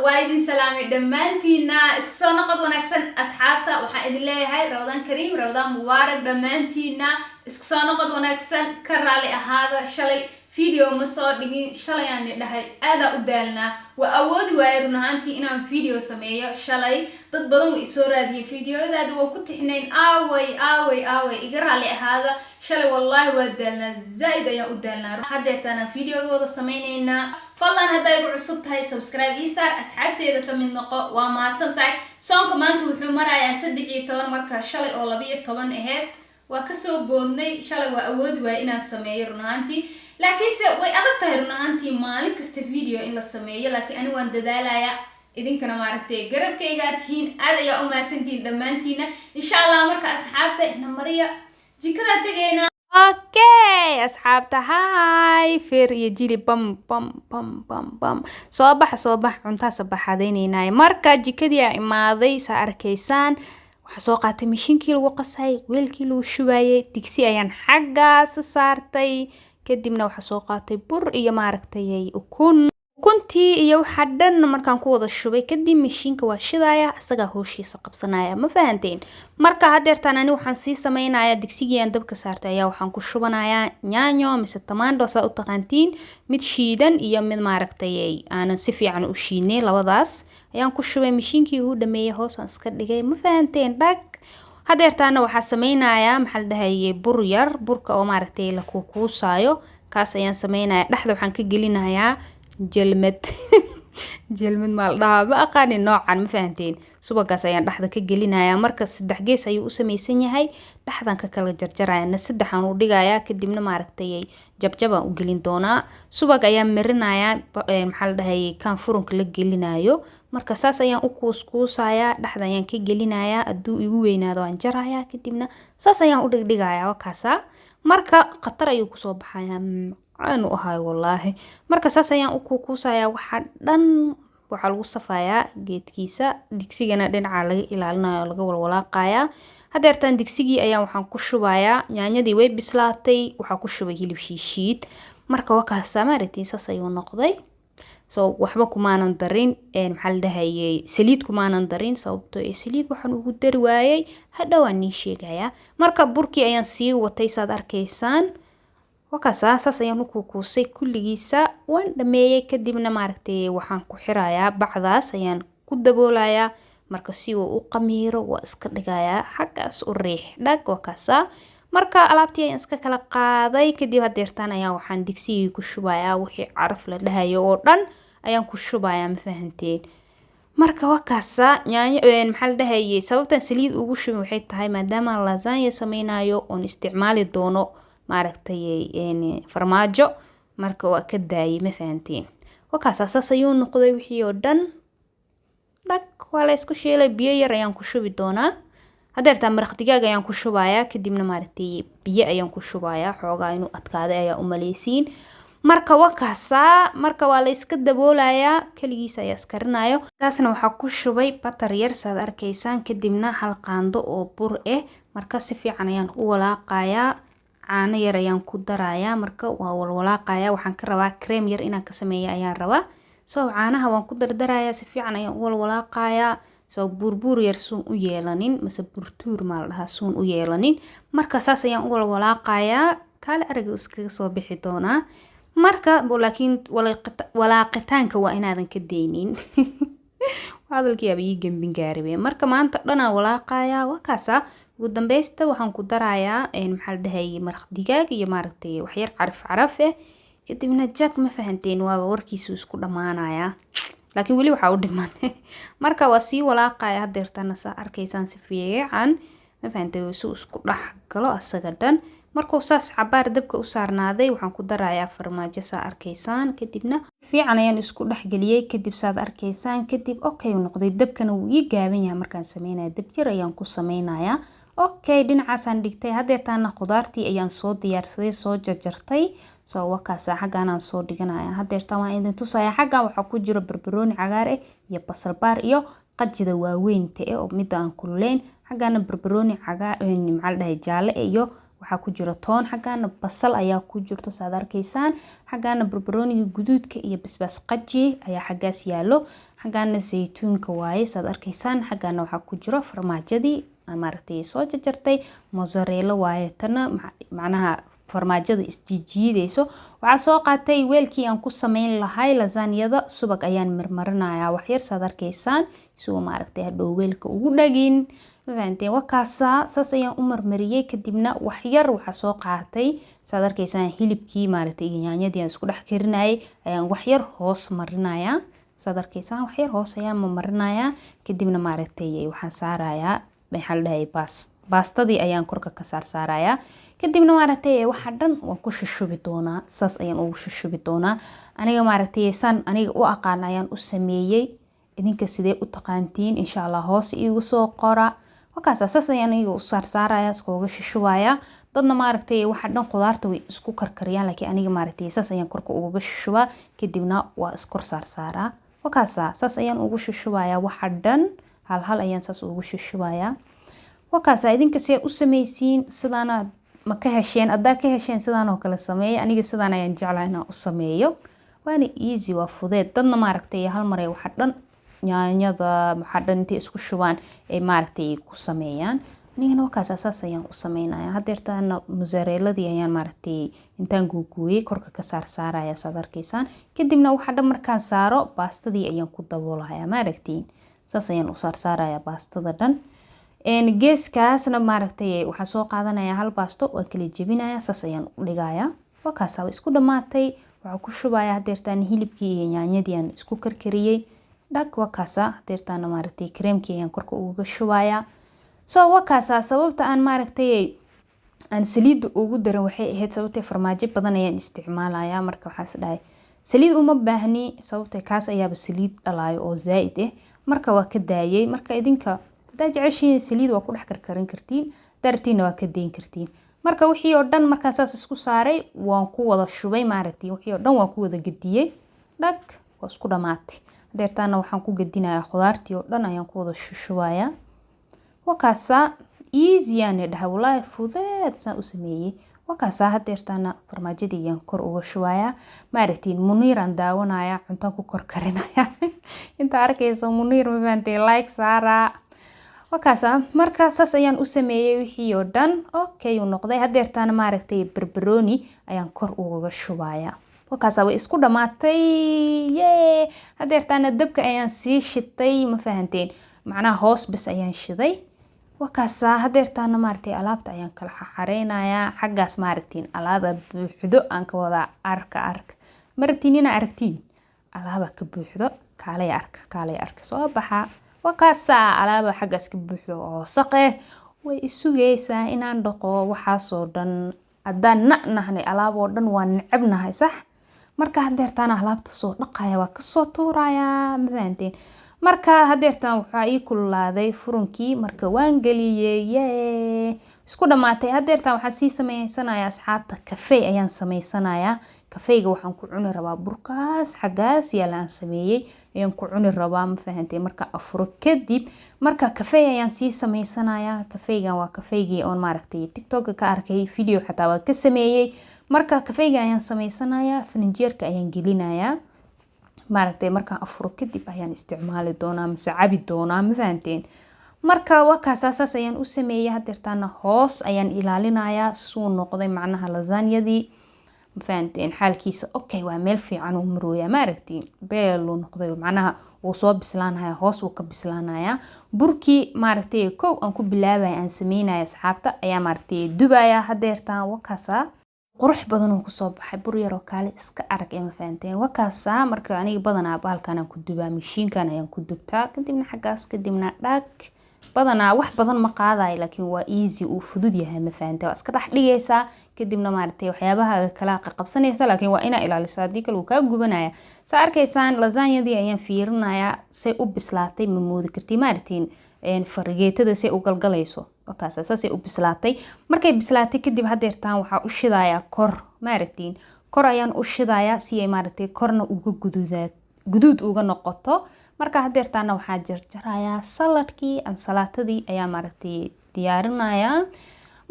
وايدين سلامي دمانتينا اسكسو نقد ونكسن أصحابتا وحا إذن ليهاي رمضان كريم رمضان مبارك دمانتينا اسكسو نقد ونكسن كرالي هذا شلي فيديو مصور دقين شلي يعني لهاي آذا قدالنا وأود وايرون هانتي إنام فيديو سمية شلي ضد بدون إسورة دي فيديو إذا دو كنت حنين آوي إقرالي هذا شلي والله ودالنا زايدة يا قدالنا حديتنا فيديو وضا سمينينا فالله هدا يقول عصبت هاي سبسكرايب إيسار أسحابتي إذا كمين نقو وما سنتاي سون كمانتو وحو مرايا سدحي طبان مركا شلي أولابية طبان إهيد وكسو بودني شلي وأود وإنا سمية رونهانتي لكن way adag tahay run ahaantii maalin kasta video in la sameeyo laakiin ani waan dadaalayaa idinkana maaragtay garabkayga tihiin aad ayaa u maasantiin dhamaantiina insha Allah marka asxaabta ina mariya jikada tagayna okay asxaabta hi fir iyo jili bam soo bax cunta sabaxadeynayna marka jikadii ay imaaday sa arkaysaan waxa soo qaatay mishinkii lagu qasay weelkii lagu shubayay digsi ayaan xaggaas saartay kadibna waxa soo qaatay bur iyo maaragtay ukuntii iyo waxa dhan markaan ku wada shubay kadib mishiinka waa shidaaya asaga hooshiisa qabsanaya ma fahanteen marka hadeertaan ani waxaan sii sameeynayaa digsigii aan dabka saartay ayaa waxaan ku shubanayaa yaanyo mise tamaandho saa u taqaantiin mid shiidan iyo mid maaragtay aan si fiican u shiinay labadaas ayaan ku shubay mishiinkii uu dhameeyay hoos aan iska dhigay ma fahanteen dhag hadeertaana waxa sameeynayaa maxal dhahaye bur yar burka oo maaragtay la kuusaayo kaas ayaan sameeynayaa dhaxda waxaan ka gelinayaa jalmad maal dhaaba aqaan noocan ma fahanteen subagaas ayaan dhaxda ka gelinayaa marka saddex gees ayuu u sameeysan yahay dhaxdan ka kala jarjarayna saddexan u dhigayaa kadibna maaragtay jabjabaan u gelin doonaa subag ayaan marinayaa maxal dhahaye kan furunka la gelinayo marka saas ayaan u kuuskuusayaa dhaxda ayaan ka gelinayaa aduu igu weynaado aan jarayaa kadibna saas ayaan u dhigdhigayaa wakaasa marka qatar ayuu ku soo baxayaa aan u ahay wallahi marka saas ayaan u kuusayaa waxa dhan waxa lagu safayaa geedkiisa digsigana dhinaca laga ilaalinayo laga walwalaaqayaa hadeertaan digsigii ayaan waxaan ku shubayaa yaanyadii way bislaatay waxa ku shubay hilib shiishiid marka wakaasa maaragtay saas ayuu noqday so waxba kumaanan darin maxal dhahaye saliid kumaanan darin sababtoo saliid waxaan ugu dari waayay hadhowaan nii sheegaya marka burkii ayaan sii watay saad arkaysaan wakaasa saas ayaan u kuusay kulligiisa waan dhameeyay kadibna maaragtay waxaan ku xirayaa bacdaas ayaan ku daboolayaa marka si uu u qamiiro waa iska dhigayaa xaggaas u riix dhag wakaasa marka alaabtii ayaan iska kala qaaday kadib hadeertaan ayaan waxaan digsigii ku shubayaa wixii caraf la dhahayo oo dhan ayaan ku shubayaa ma fahanteen marka wakaasa yaanyo maxal dhahaye sababtan saliid ugu shubay waxay tahay maadaama lasagna sameeynayo oo isticmaali doono maaragtay farmaajo marka waa ka daayay ma fahanteen wakaasa saas ayuu noqday wixii oo dhan dhag waa la isku sheelay biyo yar ayaan ku shubi doonaa hadeerta maraq digaag ayaan ku shubayaa kadibna maaragtay biyo ayaan ku shubayaa xoogaa inuu adkaado ayaa u maleysiin marka wakaasa marka waa la iska daboolayaa kaligiis ayaa iskarinayo taasna waxa ku shubay batar yar saad arkaysaan kadibna hal qaando oo bur marka si fiican ayaan u walaaqayaa caano yar ayaan ku darayaa marka waa walwalaaqayaa waxaan ka rabaa cream yar inaan ka sameeyo ayaan rabaa soo caanaha waan ku dardarayaa si fiican ayaan u walwalaaqayaa soo burbur yar suun u yeelanin mise burtuur maal dhaha suun u yeelanin marka saas ayaan u walwalaaqayaa kale araga iskaga soo bixi doonaa marka laakiin walaaqitaanka waa inaadan ka deynin hadalkii abi gambin gaaribe marka maanta dhana walaaqayaa wakaasa ugu dambaysta waxaan ku darayaa maxal dhahay maraq digaag iyo maaragtay wax yar caraf kadibna jack ma fahanteen waa warkiisu isku dhamaanaya laakiin wali waxa u dhiman marka waa sii walaaqaya hadeertana saa arkaysaan si fiican ma fahanteen suu isku dhax galo asaga dhan markuu saas cabaar dabka u saarnaaday waxaan ku darayaa farmaajo saa arkaysaan kadibna fiican ayaan isku dhax galiyay kadib saad arkaysaan kadib okay noqday dabkana wuu ii gaaban yahay markaan sameeynayo dab yar ayaan ku sameeynayaa okay dhinacaasaan dhigtay hadeertaana qudaartii ayaan soo diyaarsaday soo jarjartay soo wakaasa xaggaan aan soo dhiganayaa hadeertaan waan idin tusayaa xaggaan waxaa ku jiro barbarooni cagaar iyo basal baar iyo qajida waaweynta oo mid aan kululeyn xaggaana barbarooni cagaar maxal dhahay jaalle iyo waxaa ku jiro toon, xaggaana basal ayaa ku jirto saad arkaysaan, xaggaana barbarooniga guduudka iyo basbaas qaji ayaa xaggaas yaalo, xaggaana saytuunka waaye saad arkaysaan, xaggaana waxaa ku jiro farmaajadii maaragtay soo jarjartay, mozzarella waaye tana macnaha farmaajada isjijiidayso. waxaa soo qaatay weelkii aan ku sameyn lahay lasaanyada, subag ayaan marmarinayaa wax yar saad arkaysaan soo maaragtay hadhow weelka ugu dhagin. fahanteen wakaasa saas ayaan u marmariyay, kadibna wax yar waxaa soo qaatay saad arkaysaan hilibkii maaragtay yaanyadii aan isku dhex karinayay ayaan wax yar hoos marinayaa, saad arkaysaan wax yar hoos ayaan marinayaa, kadibna maaragtay waxaan saarayaa maxaa la dhahay baastadii ayaan korka ka saarayaa, kadibna maaragtay waxa dhan waan ku shushubi doonaa, saas ayaan ugu shushubi doonaa. aniga maaragtay san aniga u aqaan ayaan u sameeyay, idinka sidee u taqaantiin insha Allah hoos iigu soo qora. wakaas saas ayaan igu saarayaa, iskooga shushubaya. dadna maaragtay waxa dhan qudaarta way isku karkariyaan, laakiin aniga maaragtay saas ayaan korka ugu shushubaa, kadibna waa iskor saaraa. wakaas saas ayaan ugu shushubaya waxa dhan hal ayaan saas ugu shushubaya. wakaas idinka sidee u sameeysiin sidaana ma ka hesheen, adaa ka hesheen sidaan oo kale sameeyay, aniga sidaan ayaan jeclahay inaan u sameeyo, waana easy waa fudeed. dadna maaragtay hal mar ay waxa dhan yaanyada waxa dhan inta isku shubaan ay maaragtay ku sameeyaan, anigana wakaas saas ayaan u sameynaya. hadeertaana mozzarelladii ayaan maaragtay intaan guuguuyay korka ka saaraya saad arkaysaan, kadibna waxa dhan markaan saaro baastadii ayaan ku daboolayaa maaragtay, saas ayaan u saaraya baastada dhan. geeskaasna maaragtay waxaan soo qaadanayaa hal baasto waan kala jebinayaa, saas ayaan u dhigayaa. wakaas waa isku dhamaatay, waxaan ku shubayaa hadeertaan hilibkii iyo yaanyadii aan isku karkariyay dhag. wakaas hadeertaan maaragtay kreemkii ayaan korka uga shubayaa. wakaas sababta aan maaragtay aan saliid ugu darin waxay ahayd sababtay farmaajo badan ayaan isticmaalayaa, marka waxaas dhahay saliid uma baahni, sababtay kaas ayaaba saliid dhalaayo oo zaaid ah, marka waa ka daayay. marka idinka hadaa jeceshiin saliid waa ku dhex karkarin kartiin, dartiina waa ka deyn kartiin. marka wixii oo dhan markaan saas isku saaray waan ku wada shubay maaragtay, wixii oo dhan waan ku wada gadiyay dhag, waa isku dhamaatay. hadeertaana waxaan ku gadinayaa khudaartii oo dhan ayaan ku wada shushubayaa. wakaas easy aan dhahay wallahi fudeed saan u sameeyay. wakaas hadeertaana farmaajadii ayaan kor uga shubayaa, maaragtay Muniir aan daawanaya cuntaan ku kor karinaya. inta arkayso Muniir ma fahamtay like saara. wakaas marka saas ayaan u sameeyay wixii oo dhan okay uu noqday. hadeertaana maaragtay barbarooni ayaan kor uga shubayaa. wakaas way isku dhamaatay. hadeertaana dabka ayaan sii shitay ma fahanteen, macnaha hoos bas ayaan shiday. wakaas hadeertaana maaragtay alaabta ayaan kala xareynayaa, xaggaas maaragtay alaaba buuxdo aan ka wada arka ma rabtiin inaa aragtiin alaaba ka buuxdo, kaalay arka soo baxa. wakaas alaaba xaggaas ka buuxdo oo saqe way isugaysaa inaan dhaqo waxaasoo dhan. haddaan nahnay alaab oo dhan waa necebnahay sax, marka hadeertaana alaabta soo dhaqaya waa kasoo tuurayaa ma fahanteen. marka hadeertaan waxaa ii kululaaday furunkii, marka waan geliyay isku dhamaatay. hadeertaan waxaa sii sameysanayaa asxaabta kafee ayaan sameysanayaa. kafeega waxaan ku cuni rabaa burkaas xaggaas yaala aan sameeyay ayaan ku cuni rabaa ma fahanteen. marka afuro kadib marka kafee ayaan sii sameysanayaa. kafeegan waa kafeegii oon maaragtay TikTok ka arkay video xataa waa ka sameeyay. marka kafeega ayaan sameysanayaa, filinjeerka ayaan gelinayaa maaragtay. marka afuro kadib ayaan isticmaali doonaa mise cabi doonaa ma fahanteen. marka wakaas saas ayaan u sameeyay. hadeertaana hoos ayaan ilaalinayaa suu noqday macnaha lasaanyadii ma fahanteen. xaalkiisa okay waa meel fiican uu marooyaa maaragtay, beelu noqday macnaha wuu soo bislaanayaa, hoos wuu ka bislaanayaa. burkii maaragtay kow aan ku bilaabay aan sameynaya asxaabta ayaa maaragtay dubaya. hadeertaan wakaas qurux badan uu kusoo baxay, bur yar oo kale iska arag ma fahanteen. wakaas marka aniga badanaa bahalkan aan ku dubaa, mishiinkan ayaan ku dubtaa, kadibna xaggaas kadibna dhag. badanaa wax badan ma qaadayo, laakiin waa easy uu fudud yahay ma fahanteen. waa iska dhex dhigaysaa, kadibna maaragtay waxyaabaha kala qabsanaysa, laakiin waa inaa ilaaliso haddii kale uu kaa gubanaya. saa arkaysaan lasaanyadii ayaan fiirinayaa say u bislaatay, ma moodi kartii maaragtiin farigeetada say u galgalayso. wakaas saasay u bislaatay. markay bislaatay kadib hadeertaan waxaa u shidayaa kor maaragtiin, kor ayaan u shidayaa si ay maaragtay korna uga guduud uga noqoto. marka hadeertaana waxaa jarjarayaa saladkii ansalaatadii ayaa maaragtay diyaarinayaa.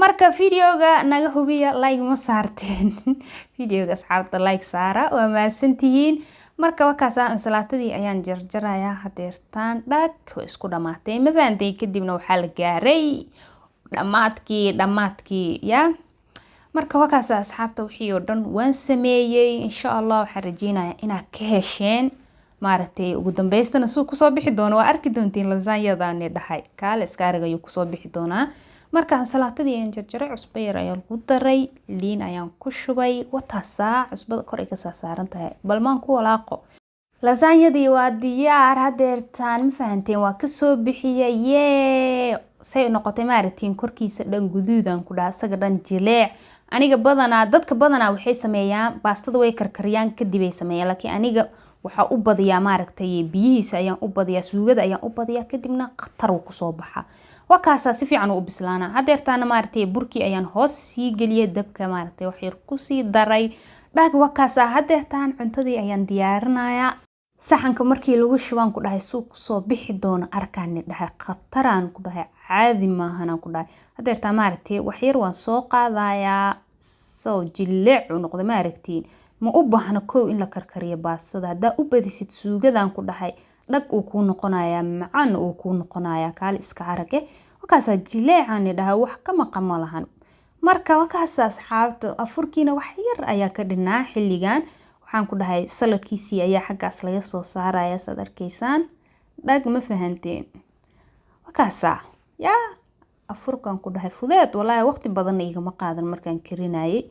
marka videoga naga hubiya like ma saarteen videoga asxaabta like saara waa maasantihiin marka wakaasa ansalaatadii ayaan jarjarayaa hadeertaan dhag isku dhamaatay ma fahanteen kadibna waxaa la gaaray dhamaadkii ya marka wakaasa asxaabta wixii oo dhan waan sameeyay insha Allah waxaan rajeynayaa inaad ka hesheen maaragtay ugu dambeystana soo ku soo bixi doono waa arki doontiin lasaanyadaan dhahay kaale iska aragayo ku soo bixi doonaa marka ansalaatadii aan jarjaray cusbo yar ayaan ku daray liin ayaan ku shubay wataasa cusbada kor ay ka saaran tahay balmaan ku walaaqo lasaanyadii waa diyaar hadeertaan ma fahanteen waa ka soo bixiyay say noqotay maaragtiin korkiisa dhan guduudan ku dhaha asaga dhan jileec aniga badanaa dadka badanaa waxay sameeyaan baastada way karkariyaan kadib ay sameeyaan laakiin aniga waxa u badiyaa maaragtay biyihiisa ayaan u badiyaa suugada ayaan u badiyaa kadibna qatar uu ku soo baxa wakaasa si fiican u bislaana hadeertaana maaragtay burkii ayaan hoos sii galiyay dabka maaragtay wax yar ku sii daray dhag wakaasa hadeertaan cuntadii ayaan diyaarinayaa saxanka markii lagu shubaan ku dhahay suuq soo bixi doona arkaan dhahay qataraan ku dhahay caadi maahan ku dhahay hadeertaan maaragtay wax yar waan soo qaadayaa soo jileec u noqdo maaragtiin ma u baahna koow in la karkariyo baastada hadaa u badisid suugadan ku dhahay dhag uu ku noqonayaa macaan uu ku noqonayaa kaal iska arage wakaasa jileecaan dhahay wax ka maqan ma lahan marka wakaasa asxaabta afurkiina wax yar ayaa ka dhinaa xilligan waxaan ku dhahay saladkiisii ayaa xaggaas laga soo saaraya sad arkaysaan dhag ma fahanteen wakaasa ya afurkan ku dhahay fudeed wallahi waqti badan igama qaadan markaan karinayay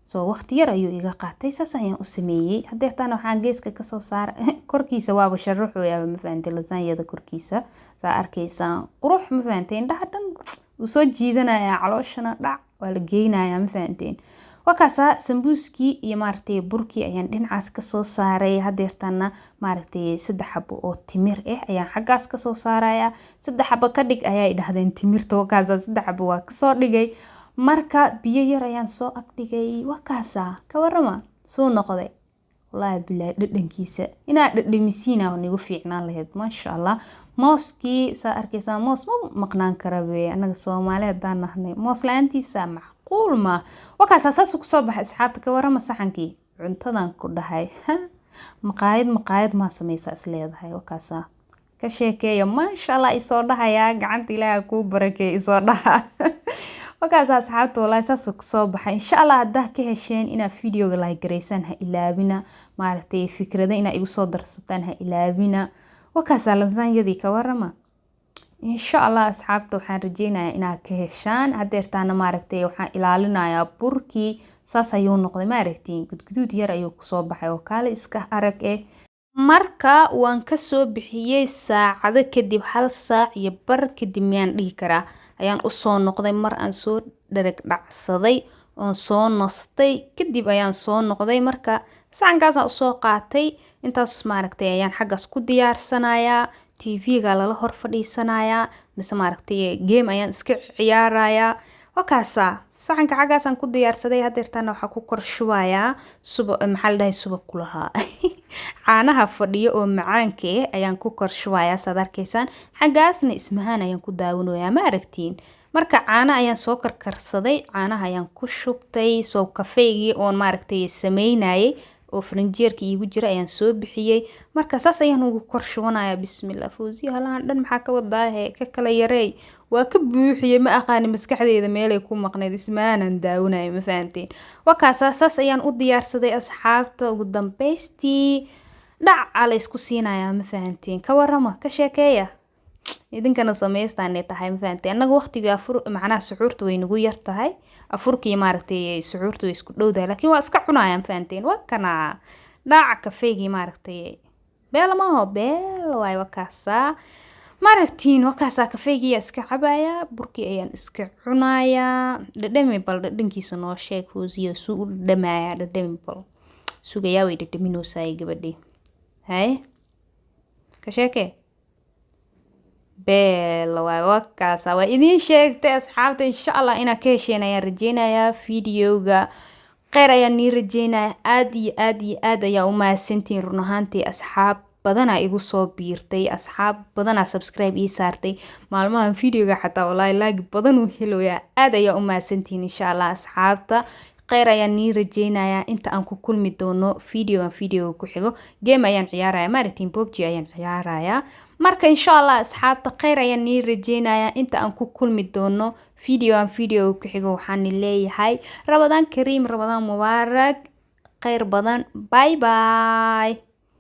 soo waqti yar ayuu iga qaatay saas ayaan u sameeyay hadeertaan waxaan geeska ka soo saar korkiisa waaba sharaxooyaa ma fahanteen lasaanyada korkiisa saa arkaysaan qurux ma fahanteen dhaha dhan uu soo jiidanaya calooshana dhac waa la geynayaa ma fahanteen wakaasa sambuuskii iyo maaragtay burkii ayaan dhinacaas ka soo saaray hadeertaana maaragtay 3 xabo oo timir ayaan xaggaas ka soo saaraya 3 xabo ka dhig ayay dhahdeen timirta wakaasa 3 xabo waa ka soo dhigay marka biyo yar ayaan soo agdhigay wakaasa ka warama soo noqday wallahi billahi dhadhankiisa ina dhadhamisiina nigu fiicnaan lahayd ma sha Allah mooski saa arkaysaa moos ma maqnaan karabe anaga Soomaaliyeed daan nahnay moos laantiisa macquul ma wakaasa saas ku soo baxay asxaabta ka warama saxankii cuntadan ku dhahay maqaayad ma sameeysa isleedahay wakaasa ka sheekeeyo ma sha Allah isoo dhahaya gacanta Ilaahay ku barakeeyo isoo dhaha wakaasa asxaabta wallahi saas ku soo baxay insha Allah hadaa ka hesheen ina videoga like gareysan ha ilaabina maaragtay fikrada ina igu soo darsataan ha ilaabina wakaasa lasaanyadii ka warama insha Allah asxaabta waxaan rajeynayaa ina ka heshaan hadeertaana maaragtay waxaan ilaalinayaa burkii saas ayuu noqday maaragtay gudguduud yar ayuu ku soo baxay oo kale iska arag marka waan ka soo bixiyay saacado kadib 1 saac iyo bar kadib miyaan dhihi karaa ayaan u soo noqday mar aan soo dharag dhacsaday oo soo nastay kadib ayaan soo noqday marka sacankaas aan u soo qaatay intaas maaragtay ayaan xaggaas ku diyaarsanayaa TV-ga la hor fadhiisanayaa mise maaragtay game ayaan iska ciyaarayaa wakaasa sacanka xaggaas aan ku diyaarsaday hadeertaana waxa ku kor shubayaa maxaa la dhahay subag kulaha caanaha fadhiyo oo macaanka ayaan ku kor shubayaa sad arkaysaan xaggaasna ismahaan ayaan ku daawanayaa ma aragtiin marka caana ayaan soo karkarsaday caanaha ayaan ku shubtay soo kafeegii oo maaragtay sameynayay oo frinjeerka iigu jira ayaan soo bixiyay marka saas ayaan ugu kor shubanayaa bismillaah fawziya halaan dhan maxaa ka wadaahe ka kala yareey waa ka buuxiyay ma aqaan maskaxdeeda meel ay ku maqneed ismaanan daawanay ma fahanteen wakaasa saas ayaan u diyaarsaday asxaabta ugu dambeystii dhac ala isku siinayaa ma fahanteen ka warama ka sheekeeya idinkana sameystaan tahay ma fahanteen anaga waqtiga afur macnaha suxuurta way nagu yar tahay afurkii maaragtay suxuurta way isku dhowdahay laakiin waa iska cunayaan fahanteen waa kana dhac kafeegi maaragtay beel ma beel way wakaasa maaragtiin wakaasa kafeegi iska cabaya burkii ayaan iska cunaya dhadhami bal dhadhankiisa noo sheeg Fawziya suu dhamaaya dhadhami bal sugayaa way dhadhaminoosaa gabadhii hay ka sheekee beel way wakaasa waa idin sheegtay asxaabta insha Allah ina ka hesheen ayaan rajeynayaa videoga khayr ayaan ni rajeynayaa aad iyo aad ayaa u mahadsantiin run ahaantii asxaab badana igu soo biirtay asxaab badana subscribe ii saartay maalmahan videoga xataa wallahi like badan uu helaya aad ayaa u mahadsantihiin insha Allah asxaabta khayr ayaan nii rajeynayaa inta aan ku kulmi doono video ku xigo game ayaan ciyaaraya Maritin PUBG ayaan ciyaaraya marka insha Allah asxaabta khayr ayaan nii rajeynayaa inta aan ku kulmi doono video ku xigo waxaan leeyahay Ramadan Kareem Ramadan Mubarak khayr badan bye bye